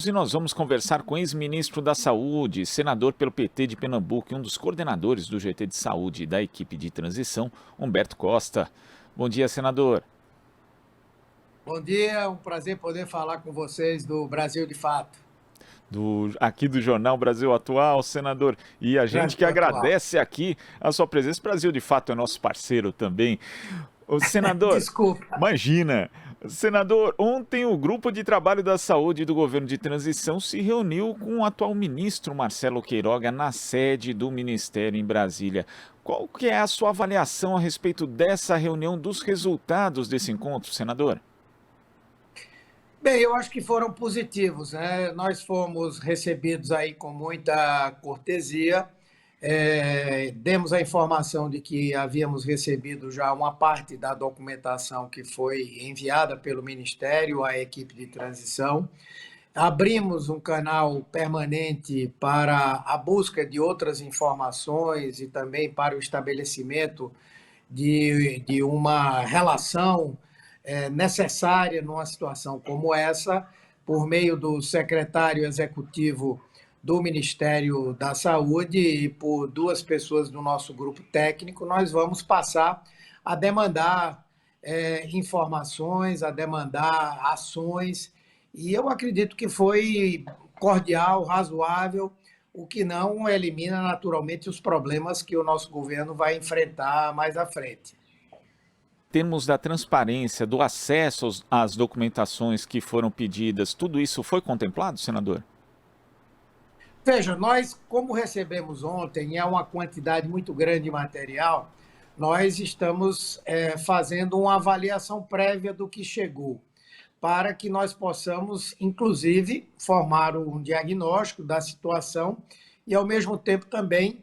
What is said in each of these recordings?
E nós vamos conversar com o ex-ministro da Saúde, senador pelo PT de Pernambuco e um dos coordenadores do GT de Saúde da equipe de transição, Humberto Costa. Bom dia, senador. Bom dia, é um prazer poder falar com vocês do Brasil de Fato. Aqui do Jornal Brasil Atual, senador. E a gente que Brasil Atual. agradece aqui a sua presença. Brasil de Fato é nosso parceiro também. O senador, Desculpa. imagina. Senador, ontem o Grupo de Trabalho da Saúde do Governo de Transição se reuniu com o atual ministro Marcelo Queiroga na sede do Ministério em Brasília. Qual que é a sua avaliação a respeito dessa reunião, dos resultados desse encontro, senador? Bem, eu acho que foram positivos, né? Nós fomos recebidos aí com muita cortesia, demos a informação de que havíamos recebido já uma parte da documentação que foi enviada pelo Ministério à equipe de transição. Abrimos um canal permanente para a busca de outras informações e também para o estabelecimento de uma relação necessária numa situação como essa, por meio do secretário executivo do Ministério da Saúde e por duas pessoas do nosso grupo técnico, nós vamos passar a demandar informações, a demandar ações, e eu acredito que foi cordial, razoável, o que não elimina naturalmente os problemas que o nosso governo vai enfrentar mais à frente. Em termos da transparência, do acesso às documentações que foram pedidas, tudo isso foi contemplado, senador? Veja, nós, como recebemos ontem, é uma quantidade muito grande de material, nós estamos fazendo uma avaliação prévia do que chegou, para que nós possamos, inclusive, formar um diagnóstico da situação e, ao mesmo tempo, também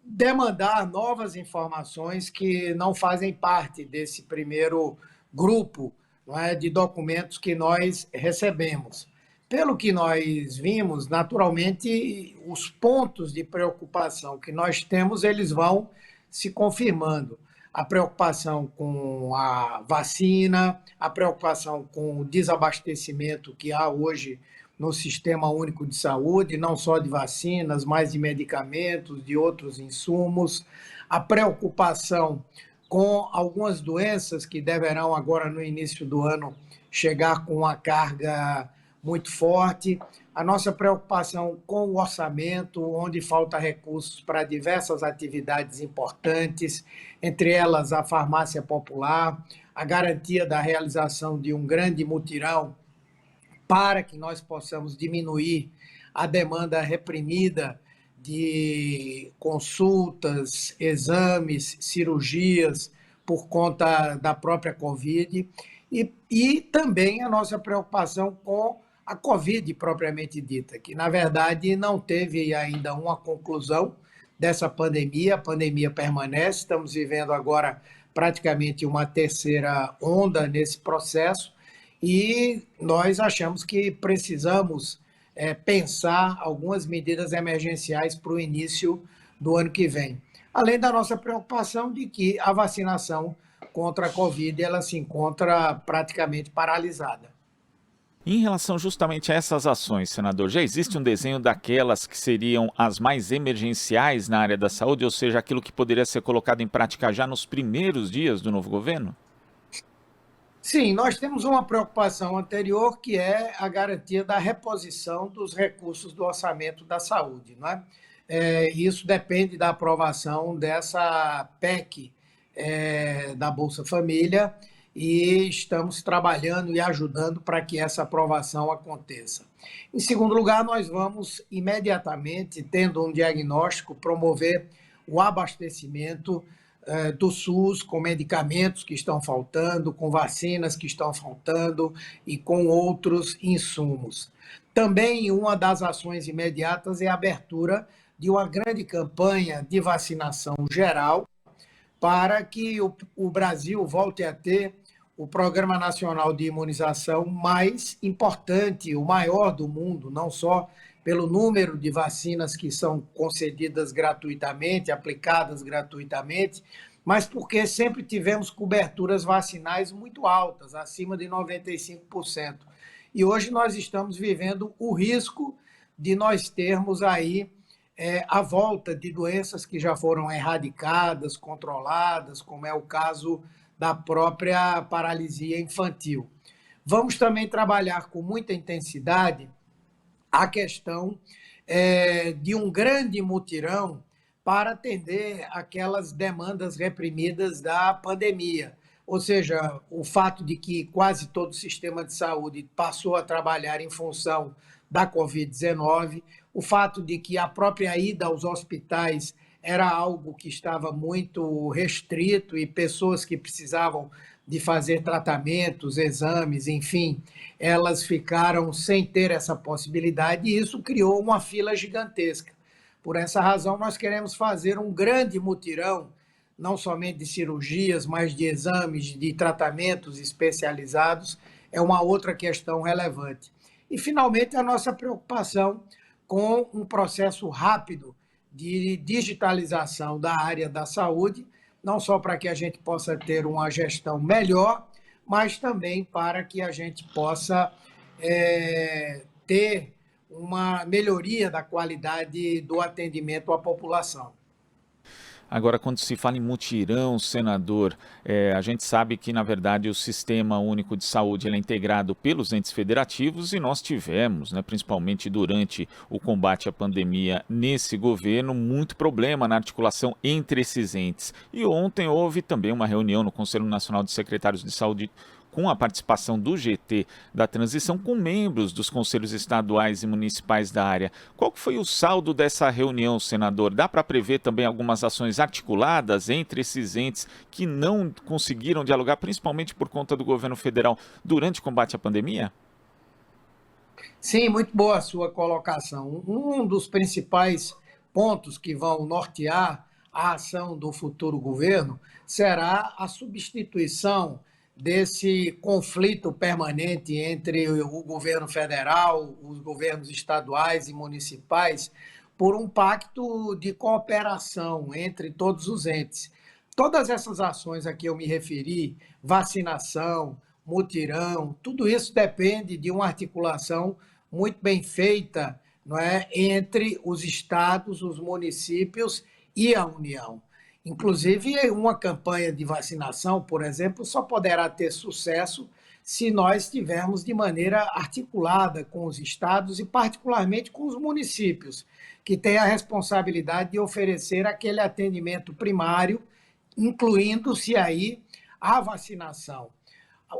demandar novas informações que não fazem parte desse primeiro grupo, não é, de documentos que nós recebemos. Pelo que nós vimos, naturalmente, os pontos de preocupação que nós temos, eles vão se confirmando. A preocupação com a vacina, a preocupação com o desabastecimento que há hoje no Sistema Único de Saúde, não só de vacinas, mas de medicamentos, de outros insumos, a preocupação com algumas doenças que deverão agora no início do ano chegar com uma carga muito forte, a nossa preocupação com o orçamento, onde falta recursos para diversas atividades importantes, entre elas a farmácia popular, a garantia da realização de um grande mutirão para que nós possamos diminuir a demanda reprimida de consultas, exames, cirurgias por conta da própria Covid e também a nossa preocupação com a Covid propriamente dita, que na verdade não teve ainda uma conclusão dessa pandemia, a pandemia permanece, estamos vivendo agora praticamente uma terceira onda nesse processo, e nós achamos que precisamos pensar algumas medidas emergenciais para o início do ano que vem. Além da nossa preocupação de que a vacinação contra a Covid ela se encontra praticamente paralisada. Em relação justamente a essas ações, senador, já existe um desenho daquelas que seriam as mais emergenciais na área da saúde, ou seja, aquilo que poderia ser colocado em prática já nos primeiros dias do novo governo? Sim, nós temos uma preocupação anterior, que é a garantia da reposição dos recursos do orçamento da saúde, não é? Isso depende da aprovação dessa PEC da Bolsa Família, e estamos trabalhando e ajudando para que essa aprovação aconteça. Em segundo lugar, nós vamos imediatamente, tendo um diagnóstico, promover o abastecimento do SUS, com medicamentos que estão faltando, com vacinas que estão faltando e com outros insumos. Também uma das ações imediatas é a abertura de uma grande campanha de vacinação geral para que o Brasil volte a ter o Programa Nacional de Imunização mais importante, o maior do mundo, não só pelo número de vacinas que são concedidas gratuitamente, aplicadas gratuitamente, mas porque sempre tivemos coberturas vacinais muito altas, acima de 95%. e hoje nós estamos vivendo o risco de nós termos aí a volta de doenças que já foram erradicadas, controladas, como é o caso da própria paralisia infantil. Vamos também trabalhar com muita intensidade a questão de um grande mutirão para atender aquelas demandas reprimidas da pandemia. Ou seja, o fato de que quase todo o sistema de saúde passou a trabalhar em função da Covid-19, o fato de que a própria ida aos hospitais era algo que estava muito restrito e pessoas que precisavam de fazer tratamentos, exames, enfim, elas ficaram sem ter essa possibilidade e isso criou uma fila gigantesca. Por essa razão, nós queremos fazer um grande mutirão, não somente de cirurgias, mas de exames, de tratamentos especializados, é uma outra questão relevante. E, finalmente, a nossa preocupação com um processo rápido de digitalização da área da saúde, não só para que a gente possa ter uma gestão melhor, mas também para que a gente possa ter uma melhoria da qualidade do atendimento à população. Agora, quando se fala em mutirão, senador, a gente sabe que, na verdade, o Sistema Único de Saúde ele é integrado pelos entes federativos e nós tivemos, né, principalmente durante o combate à pandemia nesse governo, muito problema na articulação entre esses entes. E ontem houve também uma reunião no Conselho Nacional de Secretários de Saúde com a participação do GT da transição, com membros dos conselhos estaduais e municipais da área. Qual que foi o saldo dessa reunião, senador? Dá para prever também algumas ações articuladas entre esses entes que não conseguiram dialogar, principalmente por conta do governo federal, durante o combate à pandemia? Sim, muito boa a sua colocação. Um dos principais pontos que vão nortear a ação do futuro governo será a substituição desse conflito permanente entre o governo federal, os governos estaduais e municipais, por um pacto de cooperação entre todos os entes. Todas essas ações a que eu me referi, vacinação, mutirão, tudo isso depende de uma articulação muito bem feita, não é, entre os estados, os municípios e a União. Inclusive, uma campanha de vacinação, por exemplo, só poderá ter sucesso se nós estivermos de maneira articulada com os estados e, particularmente, com os municípios, que têm a responsabilidade de oferecer aquele atendimento primário, incluindo-se aí a vacinação.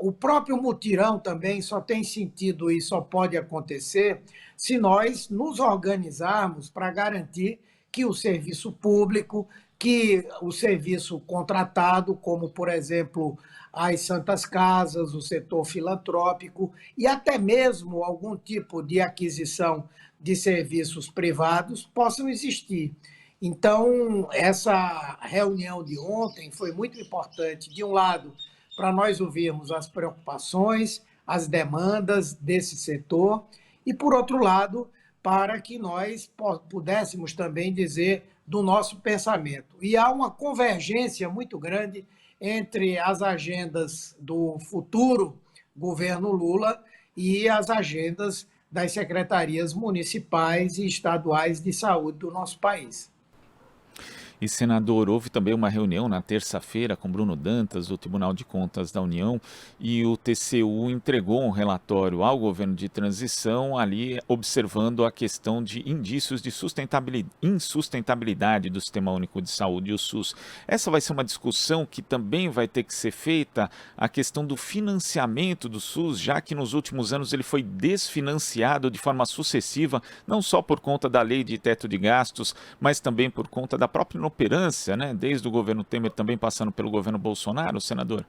O próprio mutirão também só tem sentido e só pode acontecer se nós nos organizarmos para garantir que o serviço público, que o serviço contratado, como, por exemplo, as santas casas, o setor filantrópico e até mesmo algum tipo de aquisição de serviços privados possam existir. Então, essa reunião de ontem foi muito importante, de um lado, para nós ouvirmos as preocupações, as demandas desse setor, e, por outro lado, para que nós pudéssemos também dizer do nosso pensamento. E há uma convergência muito grande entre as agendas do futuro governo Lula e as agendas das secretarias municipais e estaduais de saúde do nosso país. E, senador, houve também uma reunião na terça-feira com Bruno Dantas, do Tribunal de Contas da União, e o TCU entregou um relatório ao governo de transição, ali observando a questão de indícios de insustentabilidade do Sistema Único de Saúde, o SUS. Essa vai ser uma discussão que também vai ter que ser feita, a questão do financiamento do SUS, já que nos últimos anos ele foi desfinanciado de forma sucessiva, não só por conta da lei de teto de gastos, mas também por conta da própria inoperância, né? Desde o governo Temer, também passando pelo governo Bolsonaro, senador?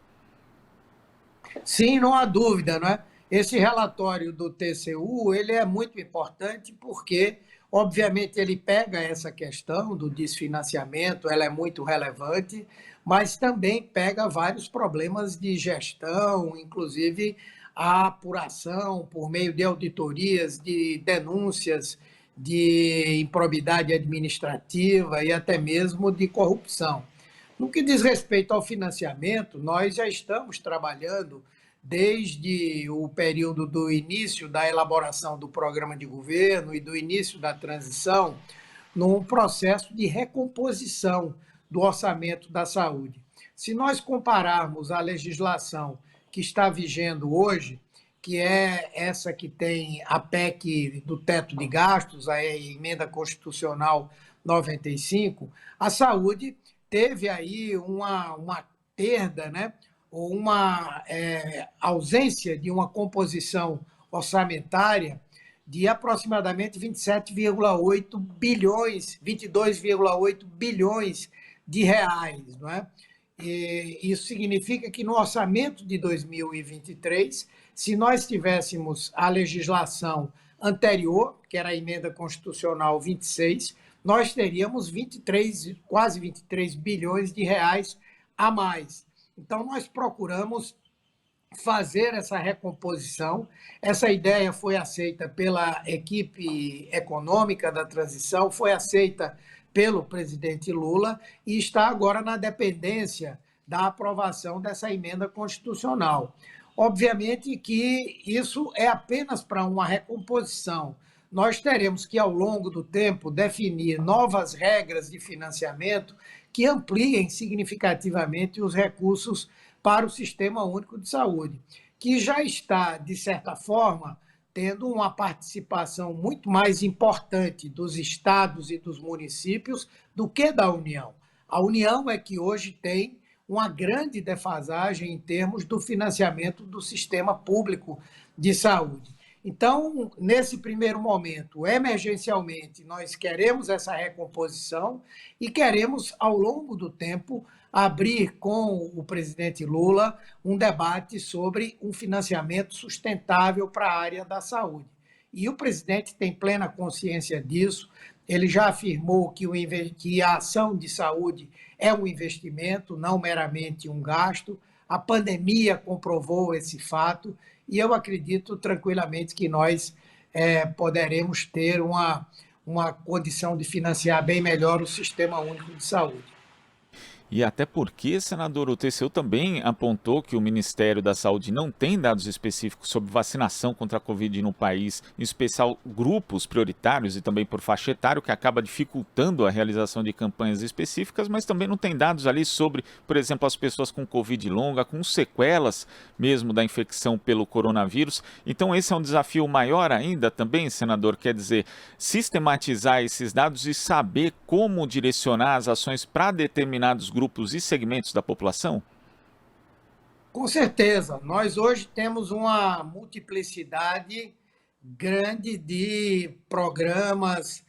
Sim, não há dúvida, não é? Esse relatório do TCU, ele é muito importante porque, obviamente, ele pega essa questão do desfinanciamento, ela é muito relevante, mas também pega vários problemas de gestão, inclusive a apuração por meio de auditorias, de denúncias de improbidade administrativa e até mesmo de corrupção. No que diz respeito ao financiamento, nós já estamos trabalhando desde o período do início da elaboração do programa de governo e do início da transição, num processo de recomposição do orçamento da saúde. Se nós compararmos a legislação que está vigendo hoje, que é essa que tem a PEC do teto de gastos, a emenda constitucional 95, a saúde teve aí uma perda, né? Ou uma ausência de uma composição orçamentária de aproximadamente 27,8 bilhões, 22,8 bilhões de reais, não é? E isso significa que no orçamento de 2023, se nós tivéssemos a legislação anterior, que era a emenda constitucional 26, nós teríamos 23, quase 23 bilhões de reais a mais. Então, nós procuramos fazer essa recomposição. Essa ideia foi aceita pela equipe econômica da transição, foi aceita pelo presidente Lula e está agora na dependência da aprovação dessa emenda constitucional. Obviamente que isso é apenas para uma recomposição. Nós teremos que, ao longo do tempo, definir novas regras de financiamento que ampliem significativamente os recursos para o Sistema Único de Saúde, que já está, de certa forma, tendo uma participação muito mais importante dos estados e dos municípios do que da União. A União é que hoje tem uma grande defasagem em termos do financiamento do sistema público de saúde. Então, nesse primeiro momento, emergencialmente, nós queremos essa recomposição e queremos, ao longo do tempo, abrir com o presidente Lula um debate sobre um financiamento sustentável para a área da saúde. E o presidente tem plena consciência disso, ele já afirmou que a ação de saúde é um investimento, não meramente um gasto. A pandemia comprovou esse fato e eu acredito tranquilamente que nós poderemos ter uma condição de financiar bem melhor o Sistema Único de Saúde. E até porque, senador, o TCU também apontou que o Ministério da Saúde não tem dados específicos sobre vacinação contra a Covid no país, em especial grupos prioritários e também por faixa etária, o que acaba dificultando a realização de campanhas específicas, mas também não tem dados ali sobre, por exemplo, as pessoas com Covid longa, com sequelas mesmo da infecção pelo coronavírus. Então esse é um desafio maior ainda também, senador, quer dizer, sistematizar esses dados e saber como direcionar as ações para determinados grupos e segmentos da população? Com certeza. Nós hoje temos uma multiplicidade grande de programas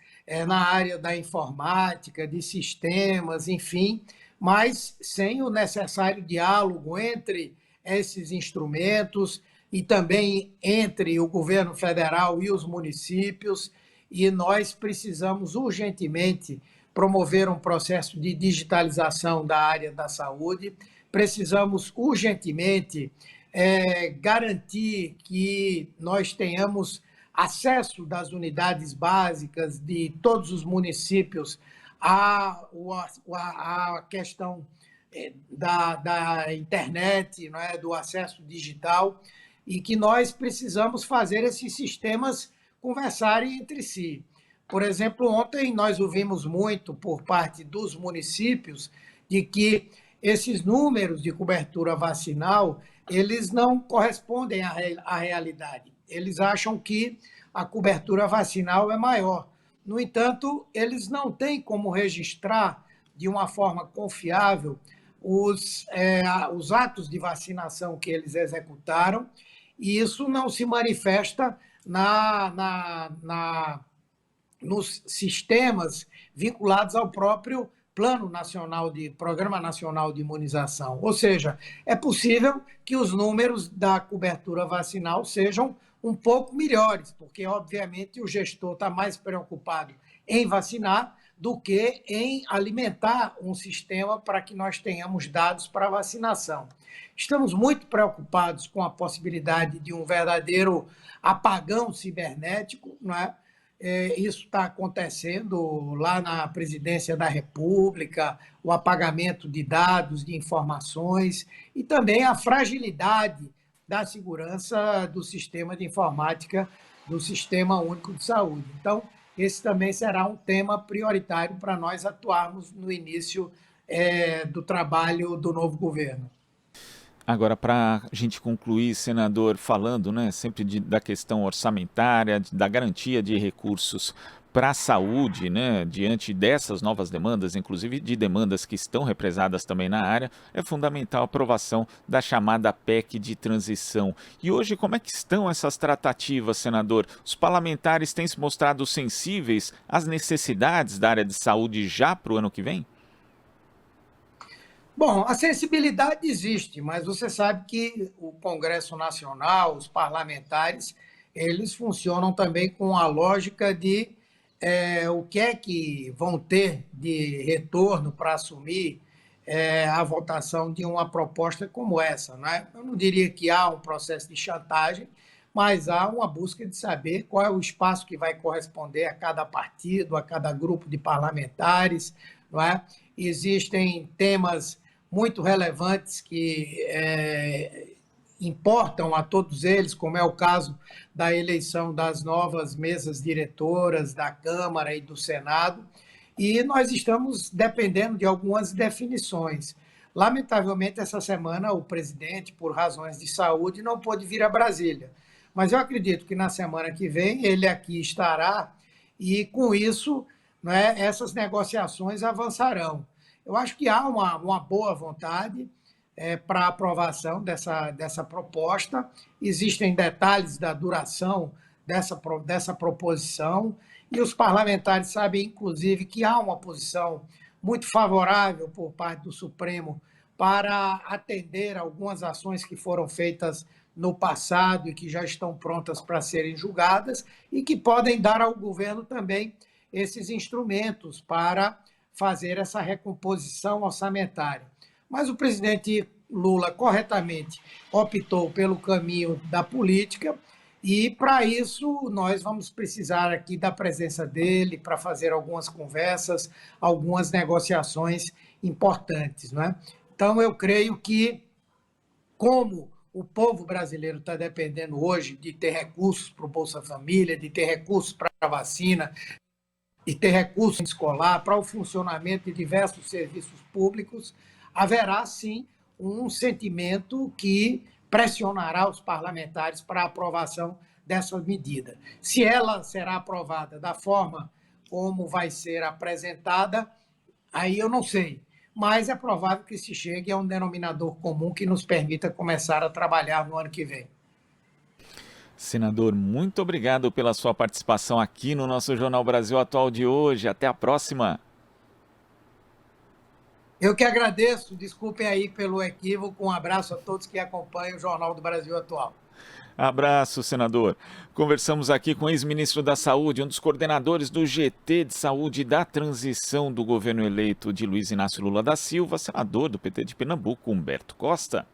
na área da informática, de sistemas, enfim, mas sem o necessário diálogo entre esses instrumentos e também entre o governo federal e os municípios, e nós precisamos urgentemente promover um processo de digitalização da área da saúde. Precisamos urgentemente garantir que nós tenhamos acesso das unidades básicas de todos os municípios à questão da internet, não é? Do acesso digital, e que nós precisamos fazer esses sistemas conversarem entre si. Por exemplo, ontem nós ouvimos muito por parte dos municípios de que esses números de cobertura vacinal, eles não correspondem à realidade. Eles acham que a cobertura vacinal é maior. No entanto, eles não têm como registrar de uma forma confiável os atos de vacinação que eles executaram, e isso não se manifesta nos sistemas vinculados ao próprio Programa Nacional de Imunização. Ou seja, é possível que os números da cobertura vacinal sejam um pouco melhores, porque, obviamente, o gestor está mais preocupado em vacinar do que em alimentar um sistema para que nós tenhamos dados para vacinação. Estamos muito preocupados com a possibilidade de um verdadeiro apagão cibernético, não é? Isso está acontecendo lá na Presidência da República, o apagamento de dados, de informações, e também a fragilidade da segurança do sistema de informática do Sistema Único de Saúde. Então, esse também será um tema prioritário para nós atuarmos no início do trabalho do novo governo. Agora, para a gente concluir, senador, falando, né, sempre da questão orçamentária, da garantia de recursos para a saúde, né, diante dessas novas demandas, inclusive de demandas que estão represadas também na área, é fundamental a aprovação da chamada PEC de transição. E hoje, como é que estão essas tratativas, senador? Os parlamentares têm se mostrado sensíveis às necessidades da área de saúde já para o ano que vem? Bom, a sensibilidade existe, mas você sabe que o Congresso Nacional, os parlamentares, eles funcionam também com a lógica de o que é que vão ter de retorno para assumir a votação de uma proposta como essa, né? Eu não diria que há um processo de chantagem, mas há uma busca de saber qual é o espaço que vai corresponder a cada partido, a cada grupo de parlamentares, não é? Existem temas muito relevantes que importam a todos eles, como é o caso da eleição das novas mesas diretoras da Câmara e do Senado, e nós estamos dependendo de algumas definições. Lamentavelmente, essa semana, o presidente, por razões de saúde, não pôde vir a Brasília, mas eu acredito que na semana que vem ele aqui estará e, com isso, né, essas negociações avançarão. Eu acho que há uma boa vontade para a aprovação dessa proposta. Existem detalhes da duração dessa proposição e os parlamentares sabem, inclusive, que há uma posição muito favorável por parte do Supremo para atender algumas ações que foram feitas no passado e que já estão prontas para serem julgadas e que podem dar ao governo também esses instrumentos para fazer essa recomposição orçamentária. Mas o presidente Lula, corretamente, optou pelo caminho da política e, para isso, nós vamos precisar aqui da presença dele para fazer algumas conversas, algumas negociações importantes, não é? Então, eu creio que, como o povo brasileiro está dependendo hoje de ter recursos para o Bolsa Família, de ter recursos para a vacina, e ter recurso escolar para o funcionamento de diversos serviços públicos, haverá sim um sentimento que pressionará os parlamentares para a aprovação dessa medida. Se ela será aprovada da forma como vai ser apresentada, aí eu não sei, mas é provável que se chegue a um denominador comum que nos permita começar a trabalhar no ano que vem. Senador, muito obrigado pela sua participação aqui no nosso Jornal Brasil Atual de hoje. Até a próxima. Eu que agradeço, desculpem aí pelo equívoco, um abraço a todos que acompanham o Jornal do Brasil Atual. Abraço, senador. Conversamos aqui com o ex-ministro da Saúde, um dos coordenadores do GT de Saúde da transição do governo eleito de Luiz Inácio Lula da Silva, senador do PT de Pernambuco, Humberto Costa.